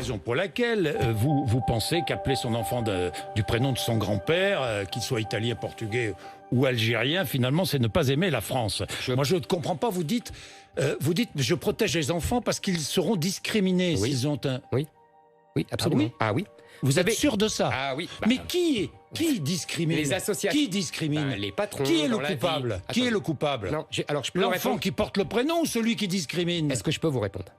raison pour laquelle vous pensez qu'appeler son enfant du prénom de son grand-père, qu'il soit italien, portugais ou algérien, finalement, c'est ne pas aimer la France. Moi, je ne comprends pas. Vous dites, je protège les enfants parce qu'ils seront discriminés s'ils ont un... Oui, oui, absolument. Ah oui. Vous êtes sûr de ça? Ah oui. Mais qui discrimine? Les associations. Qui discrimine? Les patrons. Qui est le coupable? Qui est le coupable? Non, alors je peux l'enfant qui porte le prénom ou celui qui discrimine? Est-ce que je peux vous répondre?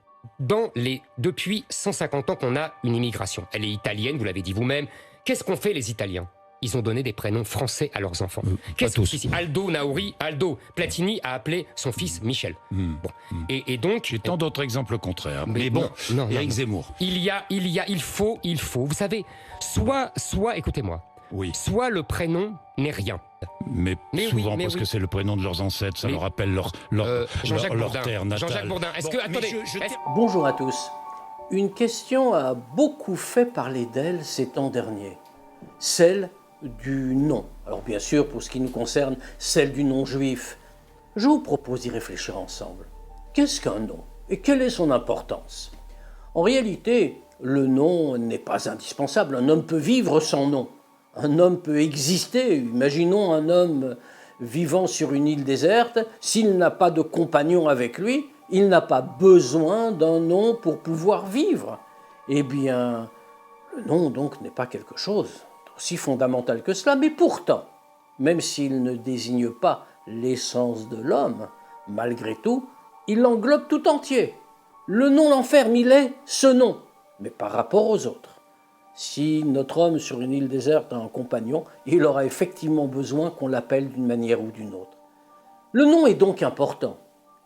Depuis 150 ans qu'on a une immigration. Elle est italienne, vous l'avez dit vous-même. Qu'est-ce qu'ont fait les Italiens? Ils ont donné des prénoms français à leurs enfants. Qu'est-ce que ici? Aldo Nauri, Aldo Platini a appelé son fils Michel. Bon. Et donc... J'ai tant d'autres exemples contraires. Mais bon, Éric Zemmour. Il faut, vous savez, soit écoutez-moi, soit le prénom n'est rien. Mais souvent, parce que c'est le prénom de leurs ancêtres, ça leur rappelle leur terre natale. Jean-Jacques Bourdin, est-ce que... Attendez, Bonjour à tous. Une question a beaucoup fait parler d'elle ces temps derniers. Celle du nom. Alors bien sûr, pour ce qui nous concerne, celle du nom juif. Je vous propose d'y réfléchir ensemble. Qu'est-ce qu'un nom? Et quelle est son importance? En réalité, le nom n'est pas indispensable. Un homme peut vivre sans nom. Un homme peut exister. Imaginons un homme vivant sur une île déserte. S'il n'a pas de compagnon avec lui, il n'a pas besoin d'un nom pour pouvoir vivre. Eh bien, le nom donc n'est pas quelque chose aussi fondamental que cela, mais pourtant, même s'il ne désigne pas l'essence de l'homme, malgré tout, il l'englobe tout entier. Le nom l'enferme, il est ce nom, mais par rapport aux autres. Si notre homme sur une île déserte a un compagnon, il aura effectivement besoin qu'on l'appelle d'une manière ou d'une autre. Le nom est donc important.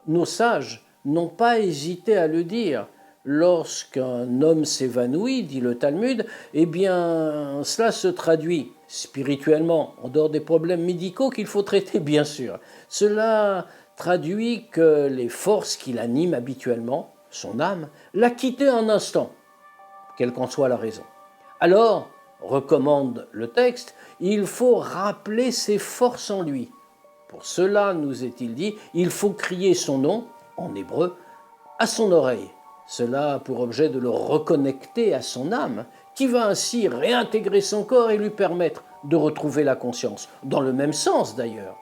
Nos sages n'ont pas hésité à le dire. Lorsqu'un homme s'évanouit, dit le Talmud, eh bien, cela se traduit spirituellement, en dehors des problèmes médicaux qu'il faut traiter, bien sûr. Cela traduit que les forces qui l'animent habituellement, son âme, l'a quitté un instant, quelle qu'en soit la raison. Alors, recommande le texte, il faut rappeler ses forces en lui. Pour cela, nous est-il dit, il faut crier son nom, en hébreu, à son oreille. Cela a pour objet de le reconnecter à son âme, qui va ainsi réintégrer son corps et lui permettre de retrouver la conscience. Dans le même sens d'ailleurs.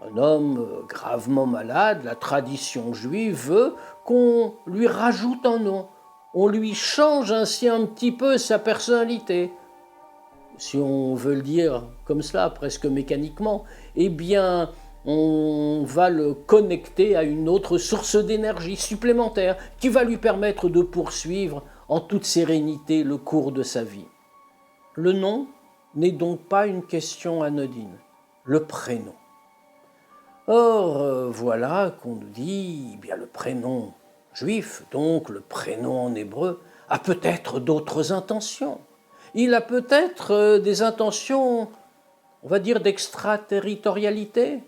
Un homme gravement malade, la tradition juive veut qu'on lui rajoute un nom. On lui change ainsi un petit peu sa personnalité. Si on veut le dire comme cela, presque mécaniquement, eh bien, on va le connecter à une autre source d'énergie supplémentaire qui va lui permettre de poursuivre en toute sérénité le cours de sa vie. Le nom n'est donc pas une question anodine, le prénom. Or, voilà qu'on nous dit, eh bien, le prénom juif, donc le prénom en hébreu, a peut-être d'autres intentions. Il a peut-être des intentions, on va dire, d'extraterritorialité,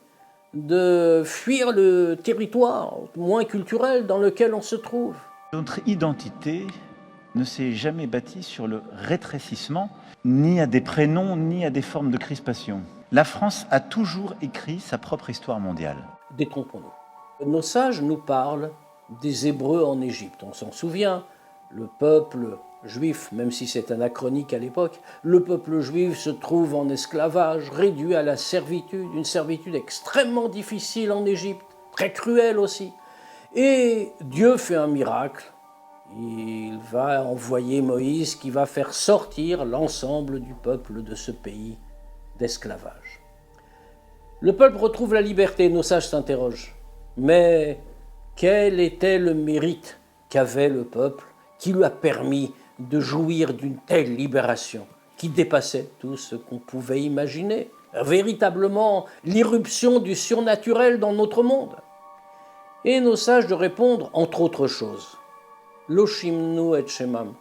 de fuir le territoire moins culturel dans lequel on se trouve. Notre identité ne s'est jamais bâtie sur le rétrécissement, ni à des prénoms, ni à des formes de crispation. La France a toujours écrit sa propre histoire mondiale. Détrompons-nous. Nos sages nous parlent des Hébreux en Égypte. On s'en souvient, le peuple juif, même si c'est anachronique à l'époque, le peuple juif se trouve en esclavage, réduit à la servitude, une servitude extrêmement difficile en Égypte, très cruelle aussi. Et Dieu fait un miracle. Il va envoyer Moïse qui va faire sortir l'ensemble du peuple de ce pays d'esclavage. Le peuple retrouve la liberté, nos sages s'interrogent. Mais quel était le mérite qu'avait le peuple qui lui a permis de jouir d'une telle libération qui dépassait tout ce qu'on pouvait imaginer, véritablement l'irruption du surnaturel dans notre monde? Et nos sages de répondre, entre autres choses, Lo shimnu et shemam.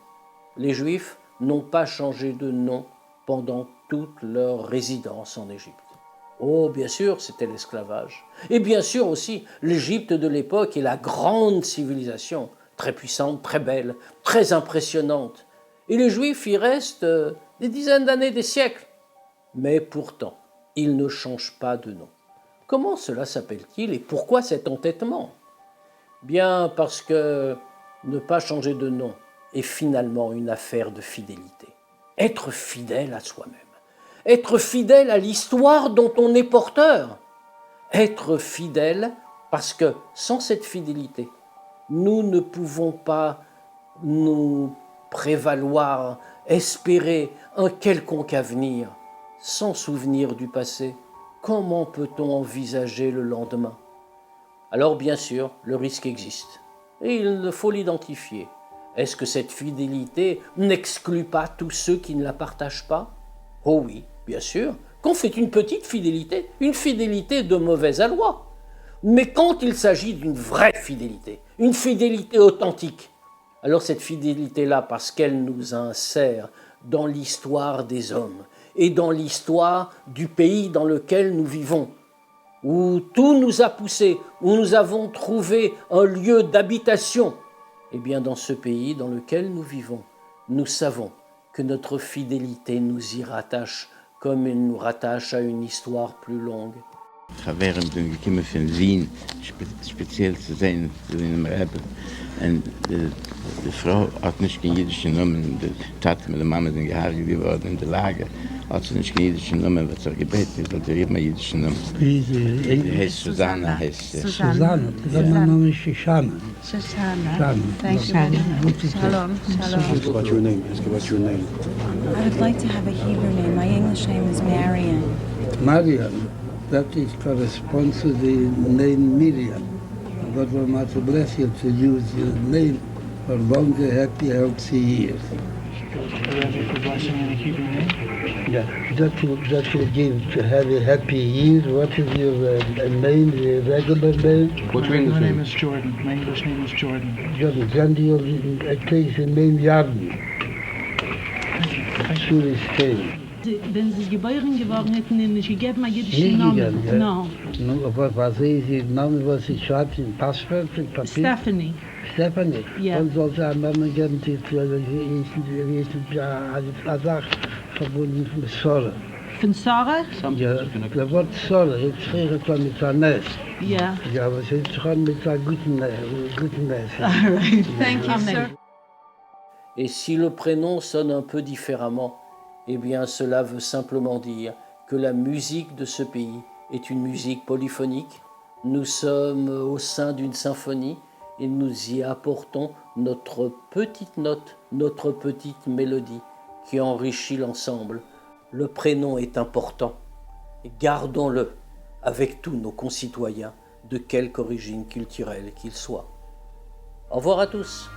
Les Juifs n'ont pas changé de nom pendant toute leur résidence en Égypte. Oh, bien sûr, c'était l'esclavage. Et bien sûr aussi, l'Égypte de l'époque est la grande civilisation, très puissante, très belle, très impressionnante. Et les Juifs y restent des dizaines d'années, des siècles. Mais pourtant, ils ne changent pas de nom. Comment cela s'appelle-t-il et pourquoi cet entêtement? Bien parce que ne pas changer de nom est finalement une affaire de fidélité. Être fidèle à soi-même, être fidèle à l'histoire dont on est porteur, être fidèle parce que sans cette fidélité, nous ne pouvons pas nous prévaloir, espérer un quelconque avenir sans souvenir du passé. Comment peut-on envisager le lendemain? Alors bien sûr, le risque existe et il faut l'identifier. Est-ce que cette fidélité n'exclut pas tous ceux qui ne la partagent pas? Oh oui, bien sûr, qu'on fait une petite fidélité, une fidélité de mauvais aloi. Mais quand il s'agit d'une vraie fidélité, une fidélité authentique, alors cette fidélité-là, parce qu'elle nous insère dans l'histoire des hommes et dans l'histoire du pays dans lequel nous vivons, où tout nous a poussés, où nous avons trouvé un lieu d'habitation, eh bien dans ce pays dans lequel nous vivons, nous savons que notre fidélité nous y rattache comme elle nous rattache à une histoire plus longue. Während wir gekommen von Wien, speziell zu sein, so in einem Rebbe. Und die Frau hat nicht kein jüdischer Namen, die Tate mit der Mama sind geheiratet geworden in der Lager. Hat sie nicht kein jüdischer Namen, was er gebeten hat, er immer jüdischen Namen. Wie Die heißt Susanna. Susanna, das war noch nicht Shoshana. Shoshana. Thank you. Shalom. Shalom. What's your name? What's your name? I would like to have a Hebrew name. My English name is Marian. Marian, that is corresponds to the name Miriam. God will not bless you to use your name for longer, happy, healthy years. Yeah, that will give to have a happy year. What is your name, the regular name? What's your English name? is Jordan. My English name is Jordan. Jordan, then your case the name Yarden. Jewish name. Wenn Sie geboren geworden hätten, Ihnen nicht gegeben, einen jüdischen Namen. No. No, was ist Ihr Name, was Sie schreibt im Passwort, im Papier? Stephanie. Stephanie? Ja. Und soll Sie einen Namen geben, die ist eine Sache verbunden mit Sorge. Von Sarah? Ja, das Wort Sorge, jetzt früher schon mit einer Nest. Ja. Ja, aber es ist schon mit einer guten Nest. All right. Thank you, sir. Et si le prénom sonne un peu différemment, eh bien cela veut simplement dire que la musique de ce pays est une musique polyphonique. Nous sommes au sein d'une symphonie et nous y apportons notre petite note, notre petite mélodie qui enrichit l'ensemble. Le prénom est important. Gardons-le avec tous nos concitoyens, de quelque origine culturelle qu'ils soient. Au revoir à tous.